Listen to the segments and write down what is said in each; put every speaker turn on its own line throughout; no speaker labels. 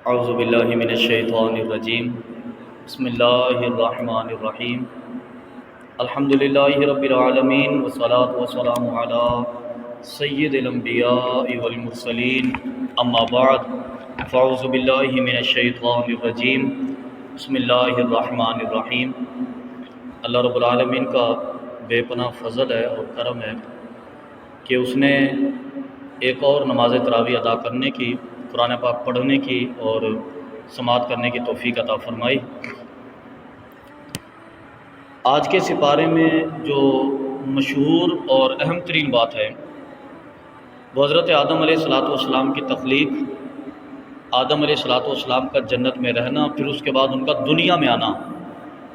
اعوذ باللہ من الشیطان الرجیم بسم اللہ الرحمن الرحیم الحمدللہ رب العالمین والصلاة والسلام علی سید الانبیاء والمرسلین اما بعد فاعوذ باللہ من الشیطان الرجیم بسم اللہ الرحمن الرحیم۔ اللہ رب العالمین کا بے پناہ فضل ہے اور کرم ہے کہ اس نے ایک اور نماز تراویح ادا کرنے کی، قرآن پاک پڑھنے کی اور سماعت کرنے کی توفیق عطا فرمائی۔ آج کے سپارے میں جو مشہور اور اہم ترین بات ہے وہ حضرت آدم علیہ السلام کی تخلیق، آدم علیہ السلام کا جنت میں رہنا، پھر اس کے بعد ان کا دنیا میں آنا،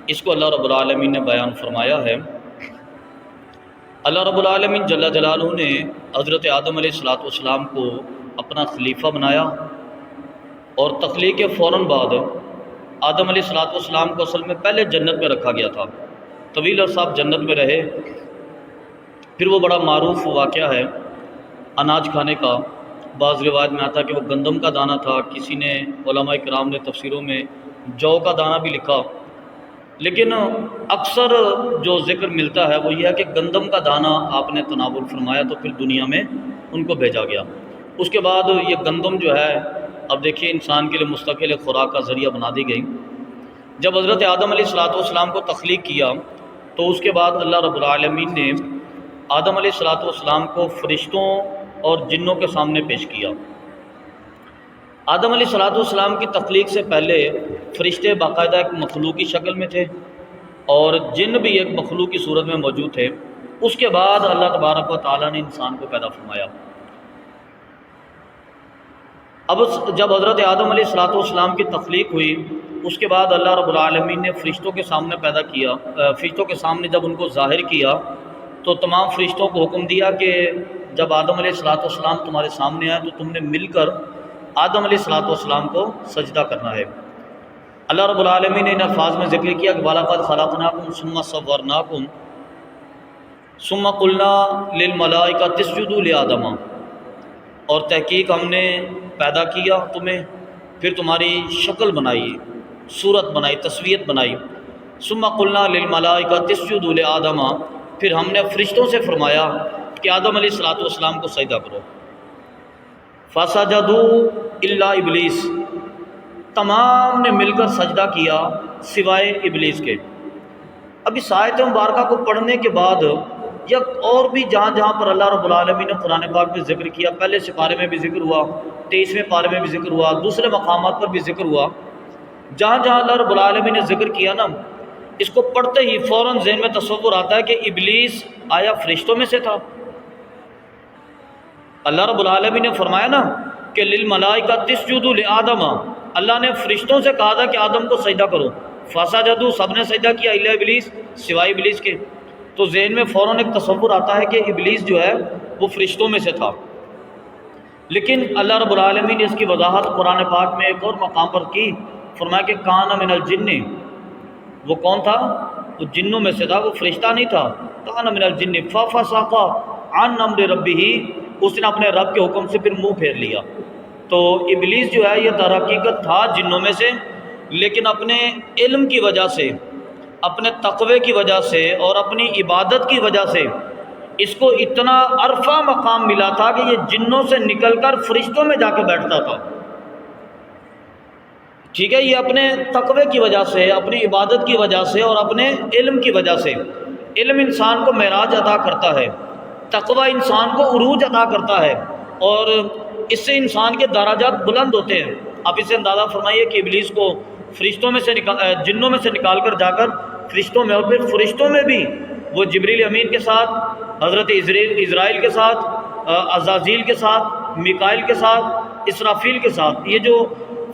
اس کو اللہ رب العالمین نے بیان فرمایا ہے۔ اللہ رب العالمین جل جلالہ نے حضرت آدم علیہ السلام کو اپنا خلیفہ بنایا، اور تخلیق کے فوراً بعد آدم علیہ السلام کو اصل میں پہلے جنت میں رکھا گیا تھا، طویل عرصہ جنت میں رہے۔ پھر وہ بڑا معروف واقعہ ہے اناج کھانے کا، بعض روایت میں آتا کہ وہ گندم کا دانہ تھا، کسی نے علماء کرام نے تفسیروں میں جو کا دانہ بھی لکھا، لیکن اکثر جو ذکر ملتا ہے وہ یہ ہے کہ گندم کا دانہ آپ نے تناول فرمایا تو پھر دنیا میں ان کو بھیجا گیا۔ اس کے بعد یہ گندم جو ہے اب دیکھیے انسان کے لیے مستقل خوراک کا ذریعہ بنا دی گئی۔ جب حضرت آدم علیہ السلام کو تخلیق کیا تو اس کے بعد اللہ رب العالمین نے آدم علیہ السلام کو فرشتوں اور جنوں کے سامنے پیش کیا۔ آدم علیہ السلام کی تخلیق سے پہلے فرشتے باقاعدہ ایک مخلوقی شکل میں تھے اور جن بھی ایک مخلوقی صورت میں موجود تھے۔ اس کے بعد اللہ تبارک و تعالیٰ نے انسان کو پیدا فرمایا۔ اب جب حضرت آدم علیہ السلام کی تخلیق ہوئی، اس کے بعد اللہ رب العالمین نے فرشتوں کے سامنے پیدا کیا، فرشتوں کے سامنے جب ان کو ظاہر کیا تو تمام فرشتوں کو حکم دیا کہ جب آدم علیہ السلام تمہارے سامنے آئے تو تم نے مل کر آدم علیہ السلام کو سجدہ کرنا ہے۔ اللہ رب العالمین نے ان الفاظ میں ذکر کیا کہ وَلَقَدْ خَلَقْنَاكُمْ ثُمَّ صَوَّرْنَاكُمْ ثُمَّ قُلْنَا لِلْمَلَائِكَةِ اسْجُدُوا لِآدَمَ، اور تحقیق ہم نے پیدا کیا تمہیں، پھر تمہاری شکل بنائی، صورت بنائی، تصویت بنائی۔ ثُمَّ قُلْنَا لِلْمَلَائِكَةِ اسْجُدُوا لِآدَمَ، پھر ہم نے فرشتوں سے فرمایا کہ آدم علیہ السلام کو سجدہ کرو۔ فَسَجَدُوا إِلَّا ابلیس، تمام نے مل کر سجدہ کیا سوائے ابلیس کے۔ اب اس آیت مبارکہ کو پڑھنے کے بعد یا اور بھی جہاں پر اللہ رب العالمین نے قرآن پاک میں ذکر کیا، پہلے سپارے میں بھی ذکر ہوا، 23ویں پارے میں بھی ذکر ہوا، دوسرے مقامات پر بھی ذکر ہوا، جہاں اللہ رب العالمین نے ذکر کیا نا، اس کو پڑھتے ہی فوراً ذہن میں تصور آتا ہے کہ ابلیس آیا فرشتوں میں سے تھا؟ اللہ رب العالمین نے فرمایا نا کہ للملائکۃ اسجدوا لآدم، اللہ نے فرشتوں سے کہا تھا کہ آدم کو سجدہ کرو، فسجدوا، سب نے سجدہ کیا، الا ابلیس، سوائے ابلیس کے۔ تو ذہن میں فوراً ایک تصور آتا ہے کہ ابلیس جو ہے وہ فرشتوں میں سے تھا، لیکن اللہ رب العالمین نے اس کی وضاحت قرآن پاک میں ایک اور مقام پر کی، فرمایا کہ کان من الجن، وہ کون تھا؟ وہ جنوں میں سے تھا، وہ فرشتہ نہیں تھا۔ کان من الجن ففسق عن امر ربہ، اس نے اپنے رب کے حکم سے پھر منہ پھیر لیا۔ تو ابلیس جو ہے یہ در حقیقت تھا جنوں میں سے، لیکن اپنے علم کی وجہ سے، اپنے تقوی کی وجہ سے اور اپنی عبادت کی وجہ سے اس کو اتنا عرفہ مقام ملا تھا کہ یہ جنوں سے نکل کر فرشتوں میں جا کے بیٹھتا تھا۔ ٹھیک ہے، یہ اپنے تقوی کی وجہ سے، اپنی عبادت کی وجہ سے اور اپنے علم کی وجہ سے، علم انسان کو معراج عطا کرتا ہے، تقوی انسان کو عروج عطا کرتا ہے، اور اس سے انسان کے درجات بلند ہوتے ہیں۔ آپ اسے اندازہ فرمائیے کہ ابلیس کو فرشتوں میں سے جنوں میں سے نکال کر جا کر فرشتوں میں، اور پھر فرشتوں میں بھی وہ جبریل امین کے ساتھ، حضرت اسرائیل کے ساتھ، عزازیل کے ساتھ، میکائیل کے ساتھ، اسرافیل کے ساتھ، یہ جو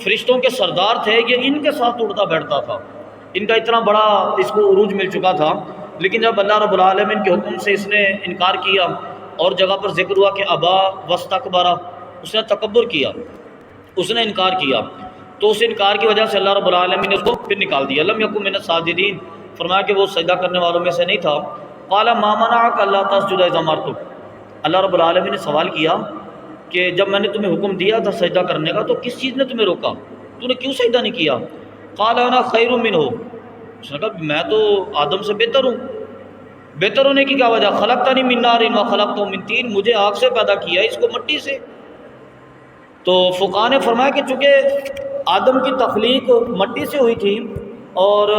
فرشتوں کے سردار تھے یہ ان کے ساتھ اٹھتا بیٹھتا تھا۔ ان کا اتنا بڑا اس کو عروج مل چکا تھا، لیکن جب اللہ رب العالمین کے حکم سے اس نے انکار کیا، اور جگہ پر ذکر ہوا کہ ابا واستکبر، اس نے تکبر کیا، اس نے انکار کیا، تو اس انکار کی وجہ سے اللہ رب العالمین نے اس کو پھر نکال دیا۔ لم یکن من الساجدین، فرمایا کہ وہ سجدہ کرنے والوں میں سے نہیں تھا۔ قال ما منعک الا تسجد اذ امرتک، اللہ رب العالمین نے سوال کیا کہ جب میں نے تمہیں حکم دیا تھا سجدہ کرنے کا تو کس چیز نے تمہیں روکا؟ تو نے کیوں سجدہ نہیں کیا؟ قال انا خیر منہ، اس نے کہا میں تو آدم سے بہتر ہوں۔ بہتر ہونے کی کیا وجہ؟ خلقتنی من نار و خلقتہ من طین، مجھے آگ سے پیدا کیا اس کو مٹی سے۔ تو فقہاء نے فرمایا کہ چونکہ آدم کی تخلیق مٹی سے ہوئی تھی اور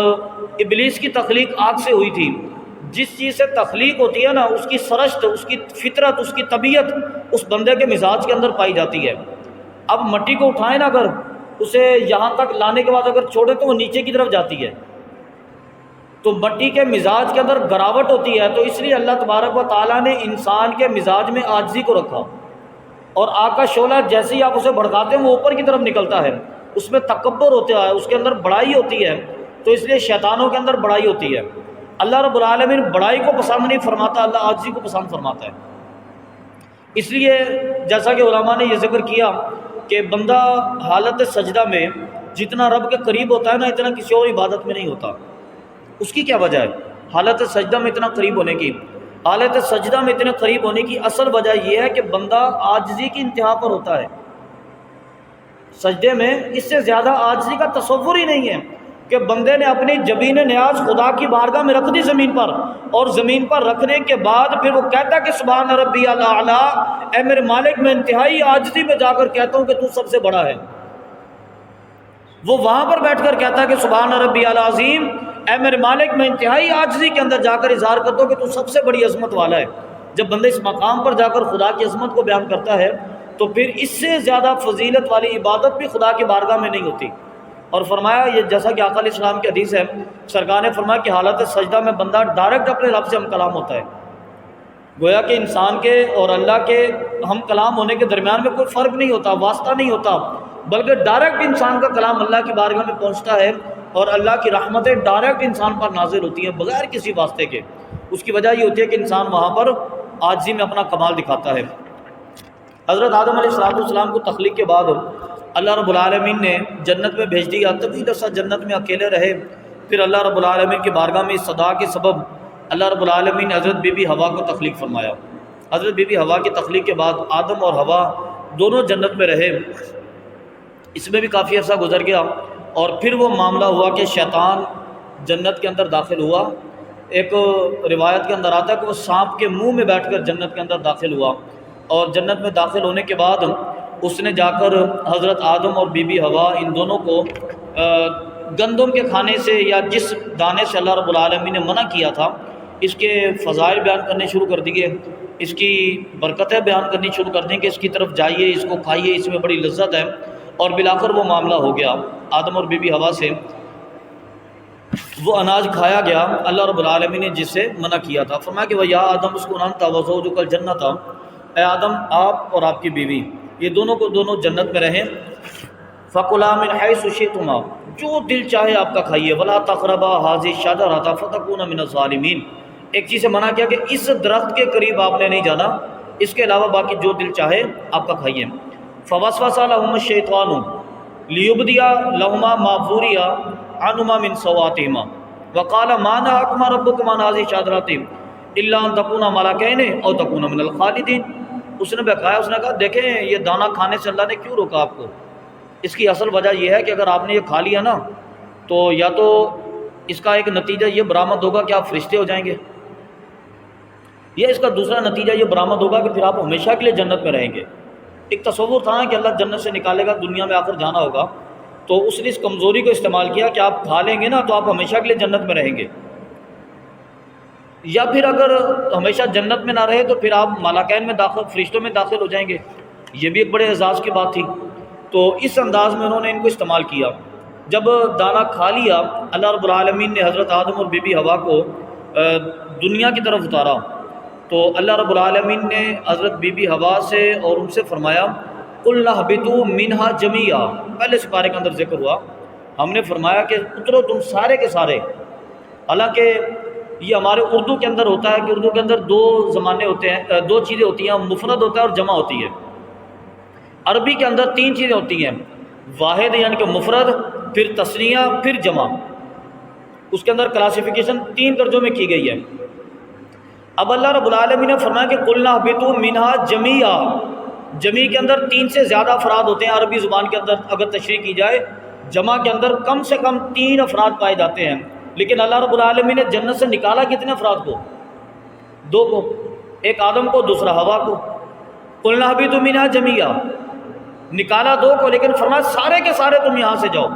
ابلیس کی تخلیق آگ سے ہوئی تھی، جس چیز سے تخلیق ہوتی ہے نا، اس کی سرشت، اس کی فطرت، اس کی طبیعت اس بندے کے مزاج کے اندر پائی جاتی ہے۔ اب مٹی کو اٹھائیں نا، اگر اسے یہاں تک لانے کے بعد اگر چھوڑے تو وہ نیچے کی طرف جاتی ہے، تو مٹی کے مزاج کے اندر گراوٹ ہوتی ہے۔ تو اس لیے اللہ تبارک و تعالیٰ نے انسان کے مزاج میں عاجزی کو رکھا، اور آگ کا شعلہ جیسے ہی آپ اسے بھڑکاتے ہیں وہ اوپر کی طرف نکلتا ہے، اس میں تکبر ہوتا ہے، اس کے اندر بڑائی ہوتی ہے، تو اس لیے شیطانوں کے اندر بڑائی ہوتی ہے۔ اللہ رب العالمین بڑائی کو پسند نہیں فرماتا، اللہ عاجزی کو پسند فرماتا ہے۔ اس لیے جیسا کہ علماء نے یہ ذکر کیا کہ بندہ حالت سجدہ میں جتنا رب کے قریب ہوتا ہے نا، اتنا کسی اور عبادت میں نہیں ہوتا۔ اس کی کیا وجہ ہے حالت سجدہ میں اتنا قریب ہونے کی؟ حالت سجدہ میں اتنے قریب ہونے کی اصل وجہ یہ ہے کہ بندہ عاجزی کی انتہا پر ہوتا ہے۔ سجدے میں اس سے زیادہ عاجزی کا تصور ہی نہیں ہے کہ بندے نے اپنی جبین نیاز خدا کی بارگاہ میں رکھ دی زمین پر، اور زمین پر رکھنے کے بعد پھر وہ کہتا کہ سبحان ربی الاعلیٰ، اے میرے مالک میں انتہائی عاجزی میں جا کر کہتا ہوں کہ تو سب سے بڑا ہے۔ وہ وہاں پر بیٹھ کر کہتا ہے کہ سبحان ربی العظیم، اے میرے مالک میں انتہائی عاجزی کے اندر جا کر اظہار کرتا ہوں کہ تو سب سے بڑی عظمت والا ہے۔ جب بندہ اس مقام پر جا کر خدا کی عظمت کو بیان کرتا ہے تو پھر اس سے زیادہ فضیلت والی عبادت بھی خدا کی بارگاہ میں نہیں ہوتی۔ اور فرمایا یہ جیسا کہ آقا علیہ السلام کی حدیث ہے، سرکار نے فرمایا کہ حالت سجدہ میں بندہ ڈائریکٹ اپنے رب سے ہم کلام ہوتا ہے۔ گویا کہ انسان کے اور اللہ کے ہم کلام ہونے کے درمیان میں کوئی فرق نہیں ہوتا، واسطہ نہیں ہوتا، بلکہ ڈائریکٹ انسان کا کلام اللہ کی بارگاہ میں پہنچتا ہے، اور اللہ کی رحمتیں ڈائریکٹ انسان پر نازل ہوتی ہیں بغیر کسی واسطے کے۔ اس کی وجہ یہ ہوتی ہے کہ انسان وہاں پر عاجزی میں اپنا کمال دکھاتا ہے۔ حضرت آدم علیہ السلام کو تخلیق کے بعد اللہ رب العالمین نے جنت میں بھیج دیا، طویل عرصہ جنت میں اکیلے رہے۔ پھر اللہ رب العالمین کی بارگاہ میں اس صدا کے سبب اللہ رب العالمین نے حضرت بی بی حوا کو تخلیق فرمایا۔ حضرت بی بی حوا کی تخلیق کے بعد آدم اور حوا دونوں جنت میں رہے۔ اس میں بھی کافی عرصہ گزر گیا، اور پھر وہ معاملہ ہوا کہ شیطان جنت کے اندر داخل ہوا۔ ایک روایت کے اندر آتا ہے کہ وہ سانپ کے منہ میں بیٹھ کر جنت کے اندر داخل ہوا، اور جنت میں داخل ہونے کے بعد اس نے جا کر حضرت آدم اور بی بی حوا ان دونوں کو گندم کے کھانے سے یا جس دانے سے اللہ رب العالمین نے منع کیا تھا، اس کے فضائل بیان کرنے شروع کر دیے، اس کی برکتیں بیان کرنی شروع کر دیں کہ اس کی طرف جائیے، اس کو کھائیے، اس میں بڑی لذت ہے۔ اور بالآخر وہ معاملہ ہو گیا آدم اور بی بی حوا سے، وہ اناج کھایا گیا اللہ رب العالمین نے جس سے منع کیا تھا۔ فرمایا کہ وَيَا آدم اسْكُنْ أَنْتَ وَزَوْجُكَ الْجَنَّةَ، اے آدم آپ اور آپ کی بیوی یہ دونوں کو دونوں جنت میں رہیں۔ فَكُلَا مِنْ حَيْثُ شِئْتُمَا، جو دل چاہے آپ کا کھائیے، وَلَا تَقْرَبَا هَٰذِهِ الشَّجَرَةَ فَتَكُونَ مِنَ الظَّالِمِينَ، ایک چیز سے منع کیا کہ اس درخت کے قریب آپ نے نہیں جانا، اس کے علاوہ باقی جو دل چاہے آپ کا کھائیے۔ فَوَسْوَسَ لَهُمَا الشَّيْطَانُ لِيُبْدِيَ لَهُمَا مَا وُرِيَ عَنْهُمَا مِنْ سَوْآتِهِمَا وَقَالَ مَا نَهَاكُمَا رَبُّكُمْ عَنْ هَٰذِهِ الشَّجَرَةِ إِلَّا أَن تَكُونَا مَلَكَيْنِ أَوْ تَكُونَا مِنَ الْخَالِدِينَ۔ اس نے بہکایا، اس نے کہا دیکھیں یہ دانہ کھانے سے اللہ نے کیوں روکا آپ کو؟ اس کی اصل وجہ یہ ہے کہ اگر آپ نے یہ کھا لیا نا تو یا تو اس کا ایک نتیجہ یہ برآمد ہوگا کہ آپ فرشتے ہو جائیں گے، یا اس کا دوسرا نتیجہ یہ برآمد ہوگا کہ پھر آپ ہمیشہ کے لیے جنت میں رہیں گے۔ ایک تصور تھا کہ اللہ جنت سے نکالے گا، دنیا میں آ کر جانا ہوگا، تو اس نے اس کمزوری کو استعمال کیا کہ آپ کھا لیں گے نا تو آپ ہمیشہ کے لیے جنت میں رہیں گے، یا پھر اگر ہمیشہ جنت میں نہ رہے تو پھر آپ ملائکین میں داخل، فرشتوں میں داخل ہو جائیں گے۔ یہ بھی ایک بڑے اعزاز کی بات تھی۔ تو اس انداز میں انہوں نے ان کو استعمال کیا۔ جب دانہ کھا لیا، اللہ رب العالمین نے حضرت آدم اور بی بی حوا کو دنیا کی طرف اتارا، تو اللہ رب العالمین نے حضرت بی بی حوا سے اور ان سے فرمایا قُلْنَا اهْبِطُوا مِنْهَا جَمِيعًا، پہلے سپارے کے اندر ذکر ہوا، ہم نے فرمایا کہ اترو تم سارے کے سارے۔ حالانکہ یہ ہمارے اردو کے اندر ہوتا ہے کہ اردو کے اندر دو زمانے ہوتے ہیں، دو چیزیں ہوتی ہیں، مفرد ہوتا ہے اور جمع ہوتی ہے۔ عربی کے اندر تین چیزیں ہوتی ہیں، واحد یعنی کہ مفرد، پھر تثنیہ، پھر جمع۔ اس کے اندر کلاسیفیکیشن تین درجوں میں کی گئی ہے۔ اب اللہ رب العالمین نے فرمایا کہ قُلْنَا اهْبِطُوا مِنْهَا جَمِيعًا، جمی کے اندر تین سے زیادہ افراد ہوتے ہیں۔ عربی زبان کے اندر اگر تشریح کی جائے جمع کے اندر کم سے کم 3 افراد پائے جاتے ہیں، لیکن اللہ رب العالمین نے جنت سے نکالا کتنے افراد کو؟ 2 کو، ایک آدم کو، دوسرا ہوا کو۔ قلنا اہبطوا منہا جمیعا، نکالا 2 کو، لیکن فرمایا سارے کے سارے تم یہاں سے جاؤ۔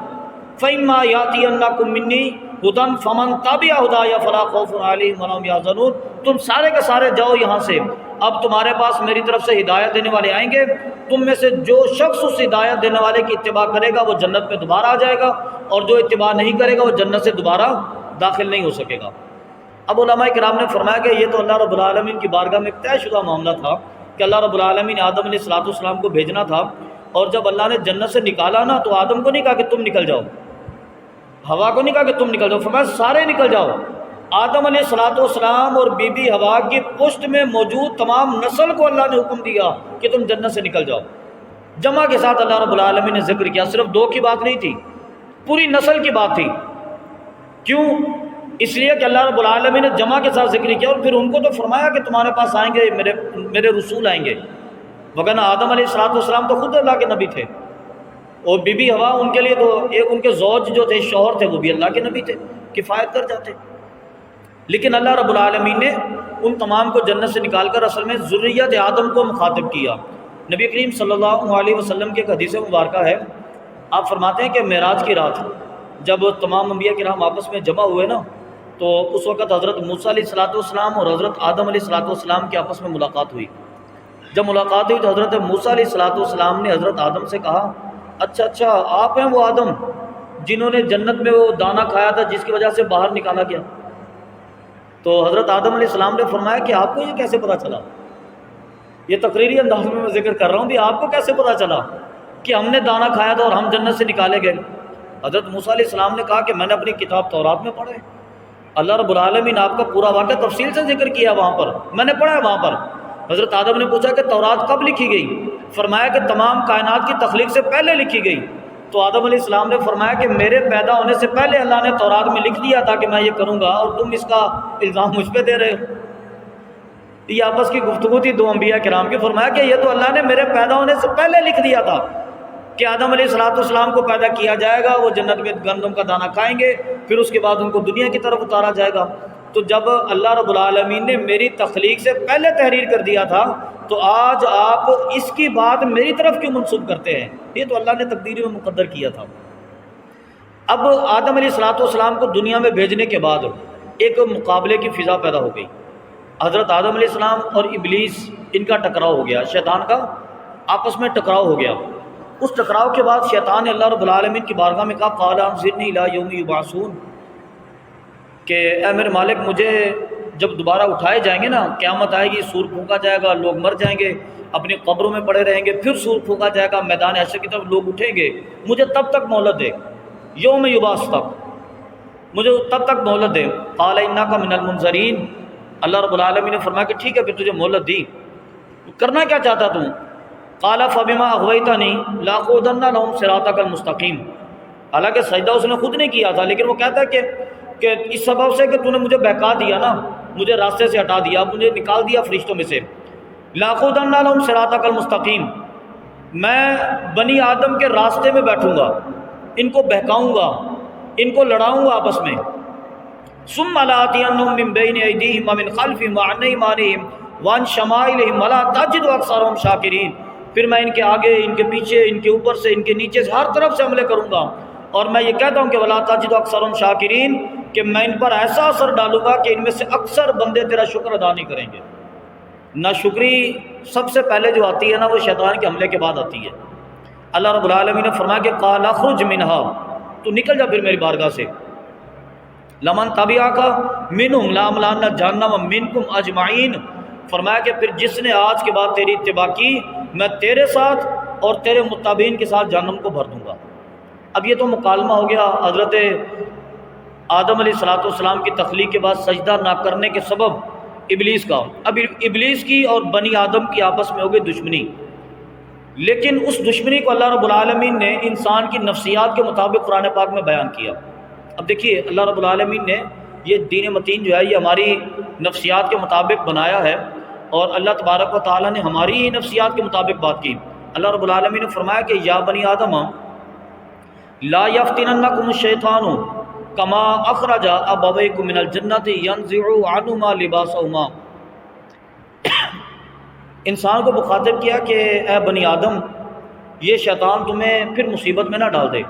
فَإِمَّا يَأْتِيَنَّكُم مِّنِّي هُدًى فَمَن تَبِعَ هُدَايَ فَلَا خَوْفٌ عَلَيْهِمْ وَلَا هُمْ يَحْزَنُونَ، تم سارے کے سارے جاؤ یہاں سے، اب تمہارے پاس میری طرف سے ہدایت دینے والے آئیں گے، تم میں سے جو شخص اس ہدایت دینے والے کی اتباع کرے گا وہ جنت میں دوبارہ آ جائے گا، اور جو اتباع نہیں کرے گا وہ جنت سے دوبارہ داخل نہیں ہو سکے گا۔ اب علماء کرام نے فرمایا کہ یہ تو اللہ رب العالمین کی بارگاہ میں ایک طے شدہ معاملہ تھا کہ اللہ رب العالمین نے آدم علیہ السلام کو بھیجنا تھا، اور جب اللہ نے جنت سے نکالا نا تو آدم کو نہیں کہا کہ تم نکل جاؤ، ہوا کو نہیں کہا کہ تم نکل جاؤ، فرمایا سارے نکل جاؤ۔ آدم علیہ السلام اور بی بی ہوا کی پشت میں موجود تمام نسل کو اللہ نے حکم دیا کہ تم جنت سے نکل جاؤ۔ جمع کے ساتھ اللہ رب العالمین نے ذکر کیا، صرف 2 کی بات نہیں تھی، پوری نسل کی بات تھی۔ کیوں؟ اس لیے کہ اللہ رب العالمین نے جمع کے ساتھ ذکر کیا، اور پھر ان کو تو فرمایا کہ تمہارے پاس آئیں گے میرے رسول آئیں گے، وگرنہ آدم علیہ السلام تو خود اللہ کے نبی تھے، اور بی بی ہوا ان کے لیے تو ایک ان کے زوج جو تھے، شوہر تھے، وہ بھی اللہ کے نبی تھے، کفایت کر جاتے۔ لیکن اللہ رب العالمین نے ان تمام کو جنت سے نکال کر اصل میں ذریت آدم کو مخاطب کیا۔ نبی کریم صلی اللہ علیہ وسلم کی ایک حدیث مبارکہ ہے، آپ فرماتے ہیں کہ معراج کی رات جب تمام انبیاء کرام آپس میں جمع ہوئے نا، تو اس وقت حضرت موسیٰ علیہ السلام اور حضرت آدم علیہ السلام کی آپس میں ملاقات ہوئی۔ جب ملاقات ہوئی تو حضرت موسیٰ علیہ السلام نے حضرت آدم سے کہا، اچھا آپ ہیں وہ آدم جنہوں نے جنت میں وہ دانہ کھایا تھا جس کی وجہ سے باہر نکالا گیا؟ تو حضرت آدم علیہ السلام نے فرمایا کہ آپ کو یہ کیسے پتہ چلا؟ یہ تقریری انداز میں ذکر کر رہا ہوں کہ آپ کو کیسے پتہ چلا کہ ہم نے دانہ کھایا تھا اور ہم جنت سے نکالے گئے؟ حضرت موسیٰ علیہ السلام نے کہا کہ میں نے اپنی کتاب تورات میں پڑھا ہے، اللہ رب العالمین نے آپ کا پورا واقعہ تفصیل سے ذکر کیا وہاں پر، میں نے پڑھا ہے وہاں پر۔ حضرت آدم نے پوچھا کہ تورات کب لکھی گئی؟ فرمایا کہ تمام کائنات کی تخلیق سے پہلے لکھی گئی۔ تو آدم علیہ السلام نے فرمایا کہ میرے پیدا ہونے سے پہلے اللہ نے تورات میں لکھ دیا تھا کہ میں یہ کروں گا، اور تم اس کا الزام مجھ پہ دے رہے ہو۔ یہ آپس کی گفتگو تھی 2 انبیاء کرام کی، فرمایا کہ یہ تو اللہ نے میرے پیدا ہونے سے پہلے لکھ دیا تھا کہ آدم علیہ السلام کو پیدا کیا جائے گا، وہ جنت میں گندم کا دانہ کھائیں گے، پھر اس کے بعد ان کو دنیا کی طرف اتارا جائے گا۔ تو جب اللہ رب العالمین نے میری تخلیق سے پہلے تحریر کر دیا تھا تو آج آپ اس کی بات میری طرف کیوں منسوب کرتے ہیں؟ یہ تو اللہ نے تقدیر میں مقدر کیا تھا۔ اب آدم علیہ السلام کو دنیا میں بھیجنے کے بعد ایک مقابلے کی فضا پیدا ہو گئی۔ حضرت آدم علیہ السلام اور ابلیس ان کا ٹکراؤ ہو گیا، شیطان کا آپس میں ٹکراؤ ہو گیا۔ اس ٹکراؤ کے بعد شیطان نے اللہ رب العالمین کی بارگاہ میں کہا، قال انظرنی الی یوم یبعثون، کہ اے میرے مالک مجھے جب دوبارہ اٹھائے جائیں گے نا، قیامت آئے گی، سور پھونکا جائے گا، لوگ مر جائیں گے، اپنی قبروں میں پڑے رہیں گے، پھر سور پھونکا جائے گا، میدان حشر کی طرف لوگ اٹھیں گے، مجھے تب تک مہلت دے، یوم یبعث تک مجھے تب تک مہلت دے۔ قال انک من المنظرین، اللہ رب العالمین نے فرمایا کہ ٹھیک ہے، پھر تجھے مہلت دی، کرنا کیا چاہتا تم؟ قال فبما اغویتنی لاقعدن لهم صراطک المستقیم، حالانکہ سجدہ اس نے خود نہیں کیا تھا، لیکن وہ کہتا ہے کہ اس سبب سے کہ تو نے مجھے بہکا دیا نا، مجھے راستے سے ہٹا دیا، مجھے نکال دیا فرشتوں میں سے، لاقعدن لهم صراطک المستقیم، میں بنی آدم کے راستے میں بیٹھوں گا، ان کو بہکاؤں گا، ان کو لڑاؤں گا آپس میں، ثم لآتینہم من بین ایدیہم ومن خلفہم وعن ایمانہم وعن شمائلہم ولا تجد اکثرہم شاکرین، پھر میں ان کے آگے، ان کے پیچھے، ان کے اوپر سے، ان کے نیچے سے، ہر طرف سے حملے کروں گا، اور میں یہ کہتا ہوں کہ ولا تجد اکثرہم شاکرین، کہ میں ان پر ایسا اثر ڈالوں گا کہ ان میں سے اکثر بندے تیرا شکر ادا نہیں کریں گے۔ ناشکری سب سے پہلے جو آتی ہے نا، وہ شیطان کے حملے کے بعد آتی ہے۔ اللہ رب العالمین نے فرمایا کہ قال اخرج منہا، تو نکل جا پھر میری بارگاہ سے، لمن تبعک منہم لاملأن جہنم منکم اجمعین، فرمایا کہ پھر جس نے آج کے بعد تیری اتباع کی، میں تیرے ساتھ اور تیرے متابعین کے ساتھ جہنم کو بھر دوں گا۔ اب یہ تو مکالمہ ہو گیا حضرت آدم علیہ السلام کی تخلیق کے بعد سجدہ نہ کرنے کے سبب ابلیس کا۔ اب ابلیس کی اور بنی آدم کی آپس میں ہو گئی دشمنی، لیکن اس دشمنی کو اللہ رب العالمین نے انسان کی نفسیات کے مطابق قرآن پاک میں بیان کیا۔ اب دیکھیے اللہ رب العالمین نے یہ دین متین جو ہے یہ ہماری نفسیات کے مطابق بنایا ہے، اور اللہ تبارک و تعالیٰ نے ہماری ہی نفسیات کے مطابق بات کی۔ اللہ رب العالمین نے فرمایا کہ یا بنی آدم لا یفتننکم الشیطان کما اخرج ابویکم من الجنۃ ینزع عنہما لباسہما۔ انسان کو مخاطب کیا کہ اے بنی آدم، یہ شیطان تمہیں پھر مصیبت میں نہ ڈال دے،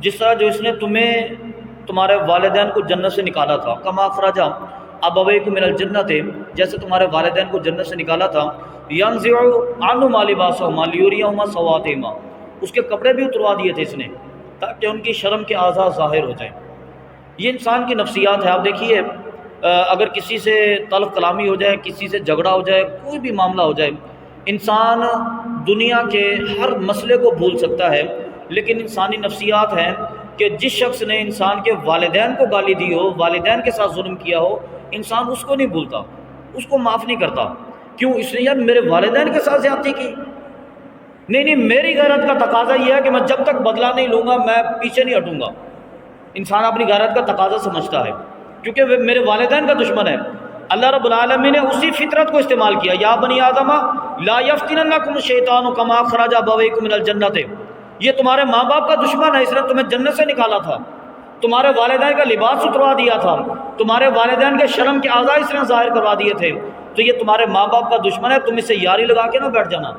جس طرح جو اس نے تمہیں تمہارے والدین کو جنت سے نکالا تھا، کما اخرج ابویکم من الجنۃ، جیسے تمہارے والدین کو جنت سے نکالا تھا، ینزع عنہما لباسہما لیریہما سوآتہما، اس کے کپڑے بھی اتروا دیے تھے اس نے تاکہ ان کی شرم کے اعضاء ظاہر ہو جائیں۔ یہ انسان کی نفسیات ہے۔ آپ دیکھیے، اگر کسی سے تلخ کلامی ہو جائے، کسی سے جھگڑا ہو جائے، کوئی بھی معاملہ ہو جائے، انسان دنیا کے ہر مسئلے کو بھول سکتا ہے، لیکن انسانی نفسیات ہیں کہ جس شخص نے انسان کے والدین کو گالی دی ہو، والدین کے ساتھ ظلم کیا ہو، انسان اس کو نہیں بھولتا، اس کو معاف نہیں کرتا۔ کیوں؟ اس نے یار میرے والدین کے ساتھ زیادتی کی، نہیں میری غیرت کا تقاضا یہ ہے کہ میں جب تک بدلہ نہیں لوں گا میں پیچھے نہیں ہٹوں گا۔ انسان اپنی غیرت کا تقاضا سمجھتا ہے کیونکہ وہ میرے والدین کا دشمن ہے۔ اللہ رب العالمین نے اسی فطرت کو استعمال کیا، یا بنی آدم لا یفتننکم الشیطان کما اخرج ابویکم من الجنۃ، یہ تمہارے ماں باپ کا دشمن ہے، اس نے تمہیں جنت سے نکالا تھا، تمہارے والدین کا لباس اتروا دیا تھا، تمہارے والدین کے شرم کے اعضاء اس نے ظاہر کروا دیے تھے، تو یہ تمہارے ماں باپ کا دشمن ہے، تم اس سے یاری لگا کے نہ بیٹھ جانا،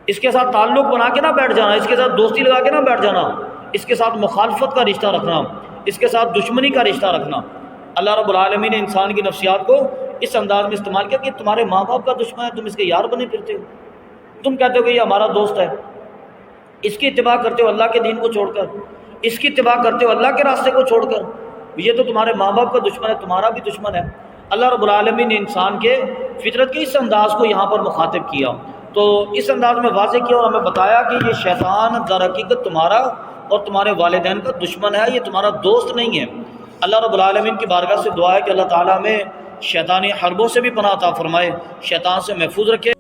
اس کے ساتھ تعلق بنا کے نہ بیٹھ جانا، اس کے ساتھ دوستی لگا کے نہ بیٹھ جانا، اس کے ساتھ مخالفت کا رشتہ رکھنا، اس کے ساتھ دشمنی کا رشتہ رکھنا۔ اللہ رب العالمین نے انسان کی نفسیات کو اس انداز میں استعمال کیا کہ تمہارے ماں باپ کا دشمن ہے، تم اس کے یار بنے پھرتے ہو، تم کہتے ہو کہ یہ ہمارا دوست ہے، اس کی اتباع کرتے ہو اللہ کے دین کو چھوڑ کر، اس کی اتباع کرتے ہو اللہ کے راستے کو چھوڑ کر، یہ تو تمہارے ماں باپ کا دشمن ہے، تمہارا بھی دشمن ہے۔ اللہ رب العالمین نے انسان کے فطرت کے اس انداز کو یہاں پر مخاطب کیا، تو اس انداز میں واضح کیا اور ہمیں بتایا کہ یہ شیطان در حقیقت تمہارا اور تمہارے والدین کا دشمن ہے، یہ تمہارا دوست نہیں ہے۔ اللہ رب العالمین کی بارگاہ سے دعا ہے کہ اللہ تعالیٰ ہمیں شیطانی حربوں سے بھی پناہ عطا فرمائے، شیطان سے محفوظ رکھے۔